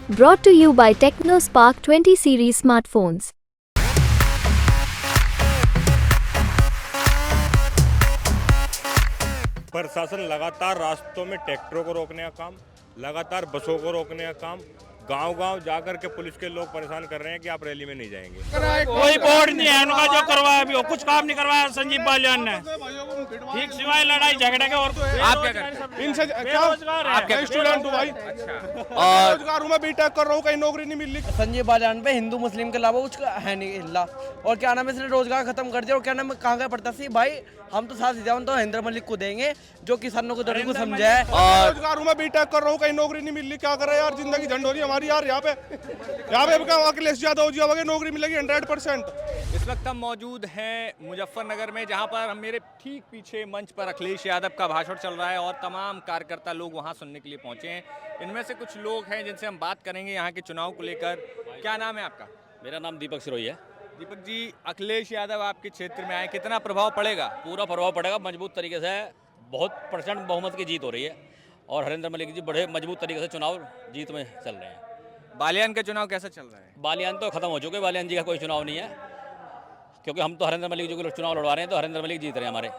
Brought to you by TechnoSpark 20 series smartphones. प्रशासन लगातार रास्तों में ट्रैक्टरों को रोकने का काम, लगातार बसों को रोकने का काम, गांव-गांव जाकर के पुलिस के लोग परेशान कर रहे हैं कि आप रैली में नहीं जाएंगे। कोई बोर्ड नहीं है उनका जो करवाया अभी कुछ काम नहीं करवाया संजीव बालियान ने, ठीक सिवाय लड़ाई झगड़े के। और आप क्या करते हैं? इनसे बेरोजगार है। आप क्या स्टूडेंट हूँ भाई, और रोजगार हूँ, मैं बीटेक कर रहा हूँ, कहीं नौकरी नहीं मिल रही। संजीव बालियान पे हिंदू मुस्लिम के अलावा कुछ है नहीं हिल्ला। और क्या नाम है, इसने रोजगार खत्म कर दिया। और क्या नाम है, कहाँ का पड़ता सी भाई, हम तो साथ दिया तो हरिंदर मलिक को देंगे जो किसानों को दर्द को समझा है। और रोजगार हूँ, मैं बीटेक कर रहा हूँ, कहीं नौकरी नहीं मिल रही। क्या करे यार, जिंदगी झंड हो रही है हमारी यार। यहाँ पे अखिलेश यादव जी आगे नौकरी मिलेगी 100%। इस वक्त हम मौजूद हैं मुजफ्फरनगर में, जहां पर मेरे ठीक पीछे मंच पर अखिलेश यादव का भाषण चल रहा है और तमाम कार्यकर्ता लोग वहां सुनने के लिए पहुंचे हैं। इनमें से कुछ लोग हैं जिनसे हम बात करेंगे यहाँ के चुनाव को लेकर। क्या नाम है आपका? मेरा नाम दीपक सिरोही है। दीपक जी, अखिलेश यादव आपके क्षेत्र में आए, कितना प्रभाव पड़ेगा? पूरा प्रभाव पड़ेगा मजबूत तरीके से। बहुत % बहुमत की जीत हो रही है और हरिंदर मलिक जी बड़े मजबूत तरीके से चुनाव जीत में चल रहे हैं। बालियान का चुनाव कैसा चल रहा है? बालियान तो खत्म हो चुके, बालियान जी का कोई चुनाव नहीं है, क्योंकि हम तो हरिंदर मलिक जी को चुनाव लड़वा रहे हैं, तो हरिंदर मलिक जीत रहे हैं, हमारे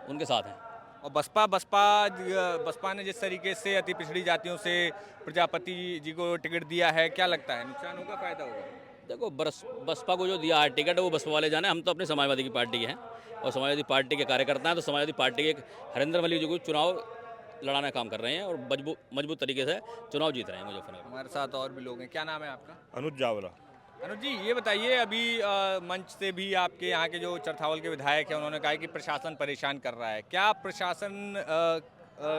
उनके साथ हैं। और बसपा ने जिस तरीके से अति पिछड़ी जातियों से प्रजापति जी को टिकट दिया है, क्या लगता है नुकसान होगा, फायदा होगा? देखो, बसपा को जो दिया है टिकट, वो बसपा वाले जाने। हम तो अपनी समाजवादी की पार्टी के हैं और समाजवादी पार्टी के कार्यकर्ता हैं, तो समाजवादी पार्टी के हरिंदर मलिक जी को चुनाव लड़ाने का काम कर रहे हैं और मजबूत तरीके से चुनाव जीत रहे हैं मुजफ्फरनगर। हमारे साथ और भी लोग हैं। क्या नाम है आपका? अनुज जावला। अनुज जी, ये बताइए, अभी मंच से भी आपके यहाँ के जो चरथावल के विधायक हैं, उन्होंने कहा कि प्रशासन परेशान कर रहा है। क्या प्रशासन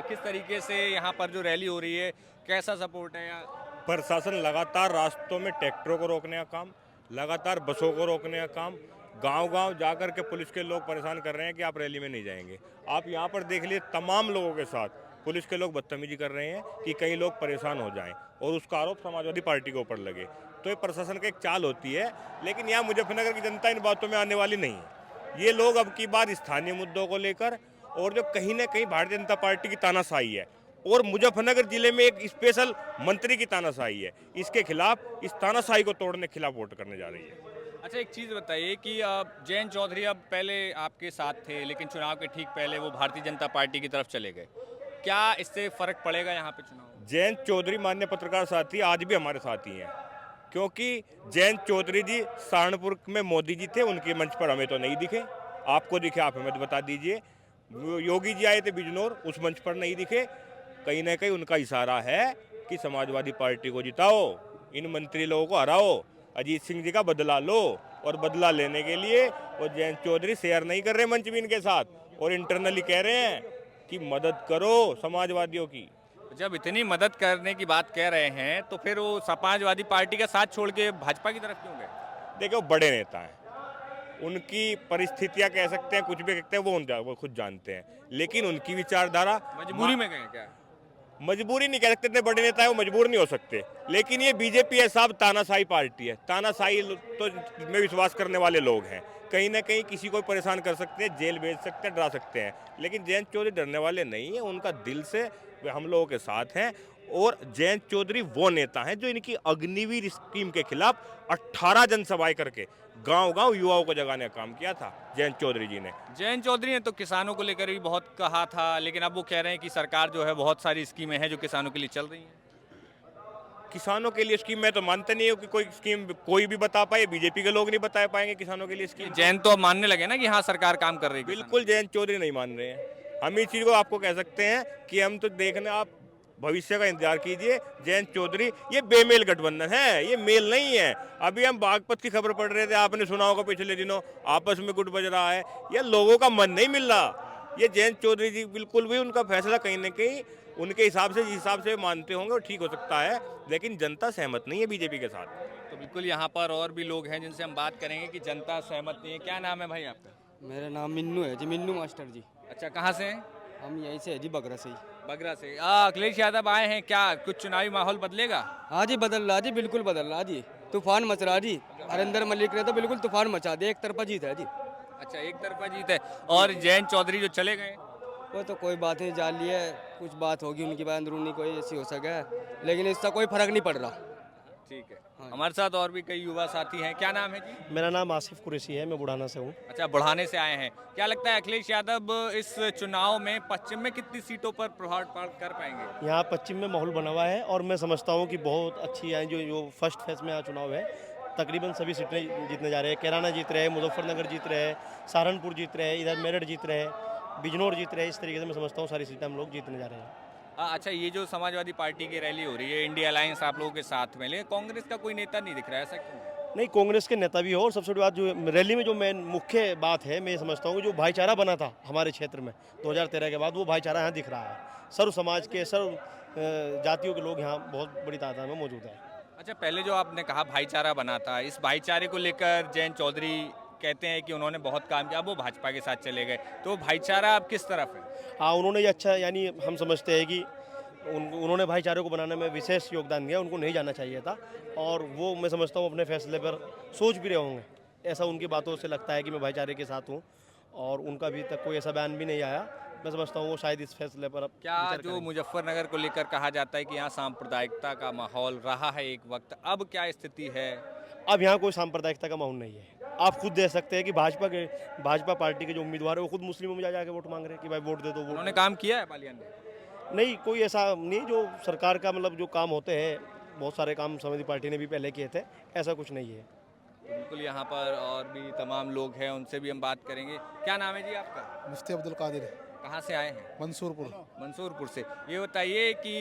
किस तरीके से यहाँ पर जो रैली हो रही है, कैसा सपोर्ट है? प्रशासन लगातार रास्तों में ट्रैक्टरों को रोकने का काम, लगातार बसों को रोकने का काम, गांव-गांव जाकर के पुलिस के लोग परेशान कर रहे हैं कि आप रैली में नहीं जाएंगे। आप यहाँ पर देख लिए, तमाम लोगों के साथ पुलिस के लोग बदतमीजी कर रहे हैं कि कई लोग परेशान हो जाएं, और उसका आरोप समाजवादी पार्टी के ऊपर लगे। तो ये प्रशासन की एक चाल होती है, लेकिन यहाँ मुजफ्फरनगर की जनता इन बातों में आने वाली नहीं है। ये लोग अब की बार स्थानीय मुद्दों को लेकर, और जो कहीं ना कहीं भारतीय जनता पार्टी की तानाशाही है और मुजफ्फरनगर जिले में एक स्पेशल मंत्री की तानाशाही है, इसके खिलाफ, इस तानाशाही को तोड़ने के खिलाफ वोट करने जा रही है। अच्छा, एक चीज़ बताइए कि जयंत चौधरी अब पहले आपके साथ थे, लेकिन चुनाव के ठीक पहले वो भारतीय जनता पार्टी की तरफ चले गए। क्या इससे फर्क पड़ेगा यहाँ पे चुनाव? जयंत चौधरी मान्य पत्रकार साथी आज भी हमारे साथी हैं, क्योंकि जयंत चौधरी जी सहारनपुर में मोदी जी थे, उनके मंच पर हमें तो नहीं दिखे। आपको दिखे, आप हमें तो बता दीजिए। योगी जी आए थे बिजनौर, उस मंच पर नहीं दिखे। कहीं ना कहीं उनका इशारा है कि समाजवादी पार्टी को जिताओ, इन मंत्री लोगों को हराओ, अजीत सिंह जी का बदला लो। और बदला लेने के लिए वो जयंत चौधरी शेयर नहीं कर रहे मंच भी इनके साथ, और इंटरनली कह रहे हैं कि मदद करो समाजवादियों की। जब इतनी मदद करने की बात कह रहे हैं, तो फिर वो समाजवादी पार्टी का साथ छोड़ के भाजपा की तरफ क्यों गए? देखो, बड़े नेता हैं, उनकी परिस्थितियां कह सकते हैं, कुछ भी कहते हैं, वो खुद जानते हैं, लेकिन उनकी विचारधारा। मजबूरी में गए क्या? मजबूरी नहीं कह सकते, इतने बड़े नेता है वो मजबूर नहीं हो सकते। लेकिन ये बीजेपी है साहब, तानाशाही पार्टी है। तानाशाही तो में विश्वास करने वाले लोग हैं, कहीं ना कहीं किसी को परेशान कर सकते हैं, जेल भेज सकते हैं, डरा सकते हैं। लेकिन जयंत चौधरी डरने वाले नहीं है, उनका दिल से वे हम लोगों के साथ हैं। और जयंत चौधरी वो नेता हैं जो इनकी अग्निवीर स्कीम के खिलाफ 18 जनसभाएं करके गांव-गांव युवाओं को जगाने का काम किया था जयंत चौधरी जी ने। जयंत चौधरी ने तो किसानों को लेकर भी बहुत कहा था, लेकिन अब वो कह रहे हैं कि सरकार जो है बहुत सारी स्कीमें हैं जो किसानों के लिए चल रही हैं। किसानों के लिए स्कीम मैं तो मानते नहीं हूँ कि कोई स्कीम कोई भी बता पाए, बीजेपी के लोग नहीं बता पाएंगे किसानों के लिए स्कीम। जयंत तो अब मानने लगे ना कि हाँ सरकार काम कर रही है। बिल्कुल जयंत चौधरी नहीं मान रहे हैं। हम इस चीज़ को आपको कह सकते हैं कि हम तो देखना, आप भविष्य का इंतजार कीजिए। जयंत चौधरी ये बेमेल गठबंधन है, ये मेल नहीं है। अभी हम बागपत की खबर पढ़ रहे थे, आपने सुना होगा पिछले दिनों, आपस में गुट बज रहा है, ये लोगों का मन नहीं मिल रहा। ये जयंत चौधरी जी बिल्कुल भी, उनका फैसला कहीं ना कहीं उनके हिसाब से, जिस हिसाब से मानते होंगे वो ठीक हो सकता है, लेकिन जनता सहमत नहीं है बीजेपी के साथ। तो बिल्कुल यहाँ पर और भी लोग हैं जिनसे हम बात करेंगे कि जनता सहमत नहीं है। क्या नाम है भाई आपका? मेरा नाम मिन्नू है जी, मिन्नू मास्टर जी। अच्छा, कहाँ से हैं? हम यहीं से है जी, बगरा से ही। बगरा से। अखिलेश यादव आए हैं, क्या कुछ चुनावी माहौल बदलेगा? हाँ जी, बदल रहा जी, बिल्कुल बदल रहा जी। तूफान मच रहा जी, हरिंदर मलिक ने तो बिल्कुल तूफान मचा दिया, एक तरफा जीत है जी। अच्छा, एक तरफा जीत है। और जयंत चौधरी जो चले गए, वो तो कोई बात नहीं, जान ली है, कुछ बात होगी उनकी बात अंदरूनी कोई ऐसी हो सके, लेकिन इसका कोई फर्क नहीं पड़ रहा। ठीक है। हमारे साथ और भी कई युवा साथी हैं। क्या नाम है जी? मेरा नाम आसिफ कुरैशी है, मैं बुढ़ाना से हूँ। अच्छा, बुढ़ाने से आए हैं। क्या लगता है अखिलेश यादव इस चुनाव में पश्चिम में कितनी सीटों पर प्रभाव कर पाएंगे? यहाँ पश्चिम में माहौल बना हुआ है और मैं समझता हूँ कि बहुत अच्छी है। जो फर्स्ट फेज में यहाँ चुनाव है, तकरीबन सभी सीटें जीतने जा रहे हैं। कैराना जीत रहे हैं, मुजफ्फरनगर जीत रहे हैं, सहारनपुर जीत रहे हैं, इधर मेरठ जीत रहे हैं, बिजनौर जीत रहे हैं। इस तरीके से मैं समझता हूँ सारी सीटें हम लोग जीतने जा रहे हैं। अच्छा, ये जो समाजवादी पार्टी की रैली हो रही है, इंडिया अलायंस आप लोगों के साथ में, लेकिन कांग्रेस का कोई नेता नहीं दिख रहा है, ऐसा क्यों? नहीं, कांग्रेस के नेता भी हो, और सबसे बड़ी बात जो रैली में जो मेन मुख्य बात है, मैं समझता हूँ कि जो भाईचारा बना था हमारे क्षेत्र में 2013 के बाद, वो भाईचारा यहाँ दिख रहा है। सर्व समाज के, सर्व जातियों के लोग यहाँ बहुत बड़ी तादाद में मौजूद है। अच्छा, पहले जो आपने कहा भाईचारा बना था, इस भाईचारे को लेकर जयंत चौधरी कहते हैं कि उन्होंने बहुत काम किया, अब वो भाजपा के साथ चले गए, तो भाईचारा अब किस तरफ है? हाँ, उन्होंने ये अच्छा, यानी हम समझते हैं कि उन्होंने भाईचारे को बनाने में विशेष योगदान दिया, उनको नहीं जाना चाहिए था, और वो मैं समझता हूँ अपने फैसले पर सोच भी रहे होंगे। ऐसा उनकी बातों से लगता है कि मैं भाईचारे के साथ हूँ, और उनका अभी तक कोई ऐसा बयान भी नहीं आया। मैं समझता हूँ वो शायद इस फैसले पर अब क्या जो मुजफ्फरनगर को लेकर कहा जाता है कि यहाँ सांप्रदायिकता का माहौल रहा है एक वक्त, अब क्या स्थिति है? अब यहाँ कोई सांप्रदायिकता का माहौल नहीं है। आप खुद देख सकते हैं कि भाजपा पार्टी के जो उम्मीदवार है वो खुद मुस्लिमों में जाके वोट मांग रहे हैं कि भाई वोट दे दो। उन्होंने काम किया है बालियान ने? नहीं, कोई ऐसा नहीं। जो सरकार का मतलब जो काम होते हैं, बहुत सारे काम समाजवादी पार्टी ने भी पहले किए थे, ऐसा कुछ नहीं है। तो बिल्कुल, यहाँ पर और भी तमाम लोग हैं, उनसे भी हम बात करेंगे। क्या नाम है जी आपका? मुफ्ती अब्दुल कादिर, कहाँ से आए हैं? मंसूरपुर। मंसूरपुर से। ये बताइए कि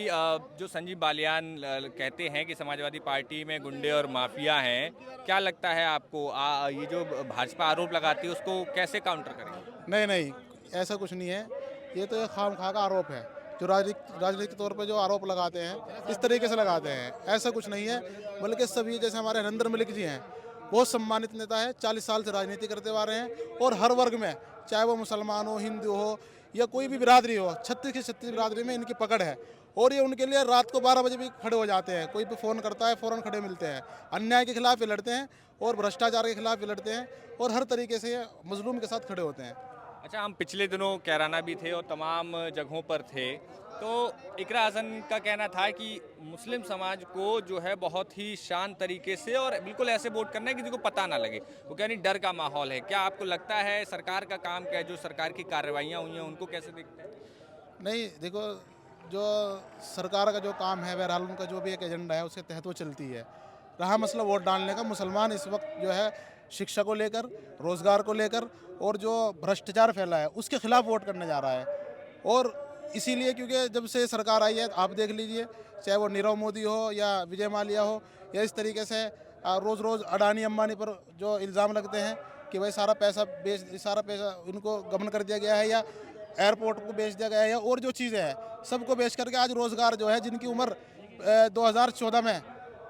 जो संजीव बालियान कहते हैं कि समाजवादी पार्टी में गुंडे और माफिया हैं, क्या लगता है आपको ये जो भाजपा आरोप लगाती है उसको कैसे काउंटर करेंगे? नहीं, ऐसा कुछ नहीं है। ये तो एक खामखा का आरोप है, जो राजनीतिक तौर पे जो आरोप लगाते हैं इस तरीके से लगाते हैं। ऐसा कुछ नहीं है, बल्कि सभी, जैसे हमारे हरिंदर मलिक जी हैं, बहुत सम्मानित नेता है, 40 साल से राजनीति करते आ रहे हैं, और हर वर्ग में, चाहे वो मुसलमान हो, हिंदू हो, या कोई भी बिरादरी हो, 36 की 36 बिरादरी में इनकी पकड़ है। और ये उनके लिए रात को 12 बजे भी खड़े हो जाते हैं। कोई भी फ़ोन करता है, फ़ौरन खड़े मिलते हैं। अन्याय के खिलाफ ये लड़ते हैं, और भ्रष्टाचार के खिलाफ ये लड़ते हैं, और हर तरीके से मजलूम के साथ खड़े होते हैं। अच्छा, हम पिछले दिनों कैराना भी थे और तमाम जगहों पर थे, तो इकरा हसन का कहना था कि मुस्लिम समाज को जो है बहुत ही शांत तरीके से और बिल्कुल ऐसे वोट करना है कि किसी को पता ना लगे। वो कह रही डर का माहौल है। क्या आपको लगता है सरकार का काम क्या है, जो सरकार की कार्रवाइयाँ हुई हैं उनको कैसे देखते हैं? नहीं, देखो, जो सरकार का जो काम है, बहरहाल उनका जो भी एक एजेंडा है उसके तहत वो चलती है। रहा मसला वोट डालने का, मुसलमान इस वक्त जो है शिक्षा को लेकर, रोज़गार को लेकर, और जो भ्रष्टाचार फैला है उसके खिलाफ वोट करने जा रहा है। और इसीलिए क्योंकि जब से सरकार आई है, आप देख लीजिए, चाहे वो नीरव मोदी हो या विजय माल्या हो, या इस तरीके से रोज़ रोज़ अडानी अंबानी पर जो इल्ज़ाम लगते हैं कि भाई सारा पैसा उनको गबन कर दिया गया है, या एयरपोर्ट को बेच दिया गया है, या और जो चीज़ें हैं सबको बेच करके आज रोज़गार जो है, जिनकी उम्र 2014 में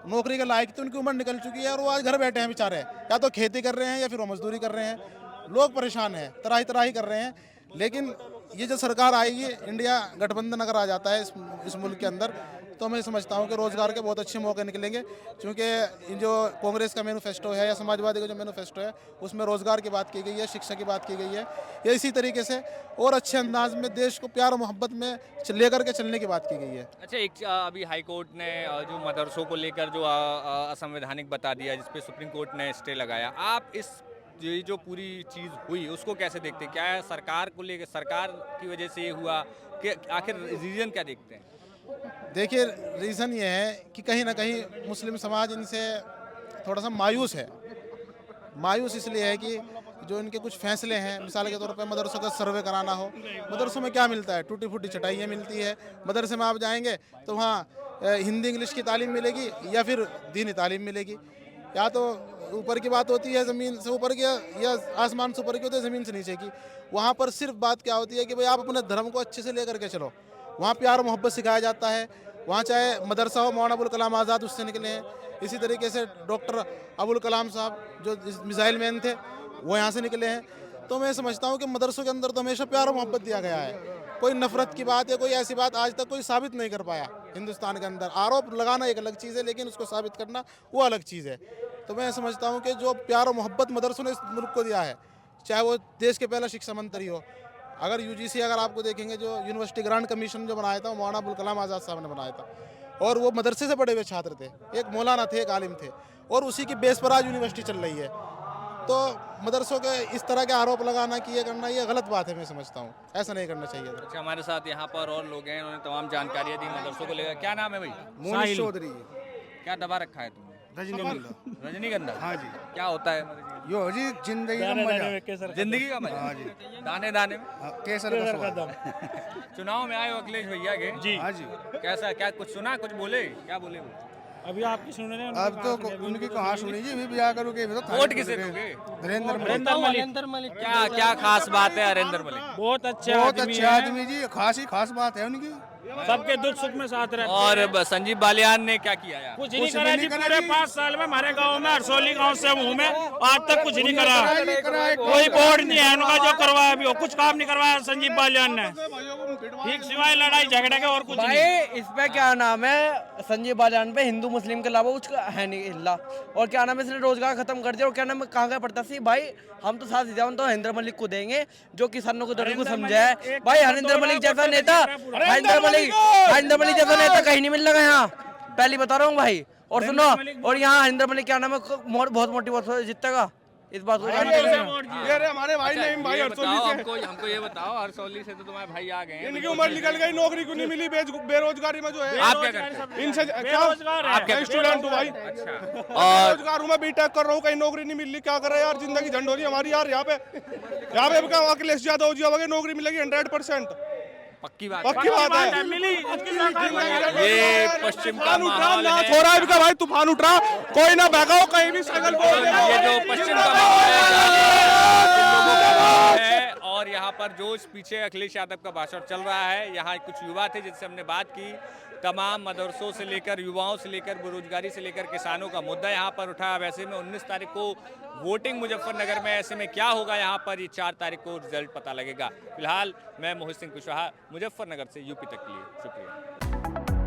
नौकरी के लायक थी, उनकी उम्र निकल चुकी है, और वो आज घर बैठे हैं बेचारे, या तो खेती कर रहे हैं या फिर वो मजदूरी कर रहे हैं। लोग परेशान हैं, तराही कर रहे हैं। लेकिन ये जो सरकार आएगी, इंडिया गठबंधन अगर आ जाता है इस मुल्क के अंदर, तो मैं समझता हूँ कि रोज़गार के बहुत अच्छे मौके निकलेंगे। क्योंकि जो कांग्रेस का मैनिफेस्टो है या समाजवादी का जो मैनिफेस्टो है, उसमें रोज़गार की बात की गई है, शिक्षा की बात की गई है, या इसी तरीके से और अच्छे अंदाज में देश को प्यार मोहब्बत में लेकर के चलने की बात की गई है। अच्छा, एक अभी हाई कोर्ट ने जो मदरसों को लेकर जो असंवैधानिक बता दिया, जिसपे सुप्रीम कोर्ट ने स्टे लगाया, आप इस ये जो पूरी चीज़ हुई उसको कैसे देखते हैं? क्या है सरकार को लेकर, सरकार की वजह से ये हुआ कि आखिर रीज़न क्या देखते हैं? देखिए, रीज़न ये है कि कहीं ना कहीं मुस्लिम समाज इनसे थोड़ा सा मायूस है। मायूस इसलिए है कि जो इनके कुछ फैसले हैं, मिसाल के तौर पर मदरसों का सर्वे कराना हो, मदरसों में क्या मिलता है? टूटी फूटी चटाइयाँ मिलती है। मदरसे में आप जाएंगे तो वहाँ हिंदी इंग्लिश की तालीम मिलेगी, या फिर दीनी तालीम मिलेगी। या तो ऊपर की बात होती है ज़मीन से ऊपर की, या आसमान से ऊपर की होती है ज़मीन से नीचे की। वहाँ पर सिर्फ बात क्या होती है कि भाई आप अपने धर्म को अच्छे से लेकर के चलो। वहाँ प्यार मोहब्बत सिखाया जाता है। वहाँ चाहे मदरसा हो, मौलाना अबुल कलाम आज़ाद उससे निकले हैं, इसी तरीके से डॉक्टर अबुल कलाम साहब जो मिसाइल मैन थे वो यहाँ से निकले हैं। तो मैं समझता हूँ कि मदरसों के अंदर तो हमेशा प्यार और मोहब्बत दिया गया है। कोई नफरत की बात या कोई ऐसी बात आज तक कोई साबित नहीं कर पाया हिंदुस्तान के अंदर। आरोप लगाना एक अलग चीज़ है, लेकिन उसको साबित करना वो अलग चीज़ है। तो मैं समझता हूँ कि जो प्यार और मोहब्बत मदरसों ने इस मुल्क को दिया है, चाहे वो देश के पहला शिक्षा मंत्री हो, अगर यूजीसी अगर आपको देखेंगे, जो यूनिवर्सिटी ग्रांट कमीशन जो बनाया था वो मौलाना अबुल कलाम आज़ाद साहब ने बनाया था, और वो मदरसे से पढ़े हुए छात्र थे, एक मौलाना थे, एक आलिम थे, और उसी की बेस पर आज यूनिवर्सिटी चल रही है। तो मदरसों के इस तरह के आरोप लगाना कि ये करना, ये गलत बात है, मैं समझता हूँ ऐसा नहीं करना चाहिए था। अच्छा, हमारे साथ यहाँ पर और लोग हैं, उन्होंने तमाम जानकारियाँ दी मदरसों को लेकर। क्या नाम है भाई? मोनिश चौधरी। क्या दबा रखा है तुमने? रजनीगंधा। रजनीगंधा? हाँ जी। क्या होता है? यो जी जिंदगी का मजा। जिंदगी का मजा? हाँ जी। दाने दाने में? हाँ, केसर का स्वाद। चुनाव में आए हो अखिलेश भैया के जी। हाँ जी। कैसा, क्या कुछ सुना, कुछ बोले, क्या बोले वो? अभी आपकी सुन रहे हैं, अब तो उनकी कहाँ सुनी जी, भी आ करोगे वोट किसे दोगे? नरेंद्र मलिक। क्या क्या खास बात है हरेंद्र मलिक? बहुत अच्छे बहुत आदमी अच्छे हैं। आदमी जी, खास बात है उनकी। सबके दुख सुख में साथ रहते हैं। और संजीव बालियान ने क्या किया यार? कुछ नहीं करा जी, पूरे 5 साल में हमारे गांव में, हरसोली गांव से हूँ मैं, आज तक कुछ नहीं करा। कोई बोर्ड नहीं है उनका जो करवाया, अभी कुछ काम नहीं करवाया संजीव बालियान ने, ठीक सिवाय लड़ाई झगड़े के और कुछ भाई नहीं। इस पे क्या नाम है, संजीव बालियान पे हिंदू मुस्लिम के अलावा कुछ है नहीं हिल्ला। और क्या नाम है, इसने रोजगार खत्म कर दिया। और क्या नाम है, कहाँ गया पड़ता सी भाई, हम तो साथ दिया तो हरिंद्र मलिक को देंगे, जो किसानों को दर्द को समझा है। भाई हरिंद्र मलिक जैसा नेता, हरिंद्र मलिक जैसा नेता कहीं नहीं मिल लगा यहाँ, पहली बता रहा हूँ भाई। और सुनो, और यहाँ हरिंद्र मलिक क्या नाम है, बहुत मोटी बात जीतेगा, इस बात को हमारे भाई नहीं, भाई हमको ये बताओ, हरसौली से तो तुम्हारे भाई आ गए हैं, इनकी उम्र निकल गई, नौकरी क्यों नहीं मिली? बेरोजगारी में जो है। आप क्या करते हैं? इनसे बेरोजगार है। आप क्या स्टूडेंट हूँ भाई, अच्छा। और बेरोजगार हूँ मैं, बीटेक कर रहा हूँ, कहीं नौकरी नहीं मिल रही, क्या करे यार, जिंदगी झंड हो रही है हमारी यार। यहाँ पे क्या अखिलेश यादव जी आगे नौकरी मिलेगी 100%, पक्की बात है। मिली ये पश्चिम का माहौल है। हो रहा है इनका भाई, तूफान उठ रहा, कोई ना भगाओ कहीं भी, सगल ये जो पश्चिम का माहौल है, और यहाँ पर जो इस पीछे अखिलेश यादव का भाषण चल रहा है, यहाँ कुछ युवा थे जिनसे हमने बात की। तमाम मदरसों से लेकर, युवाओं से लेकर, बेरोजगारी से लेकर किसानों का मुद्दा यहाँ पर उठा। अब ऐसे में 19 तारीख को वोटिंग मुजफ्फरनगर में, ऐसे में क्या होगा यहाँ पर, ये 4 तारीख को रिजल्ट पता लगेगा। फिलहाल मैं मोहित सिंह कुशवाहा, मुजफ्फरनगर से यूपी तक के लिए, शुक्रिया।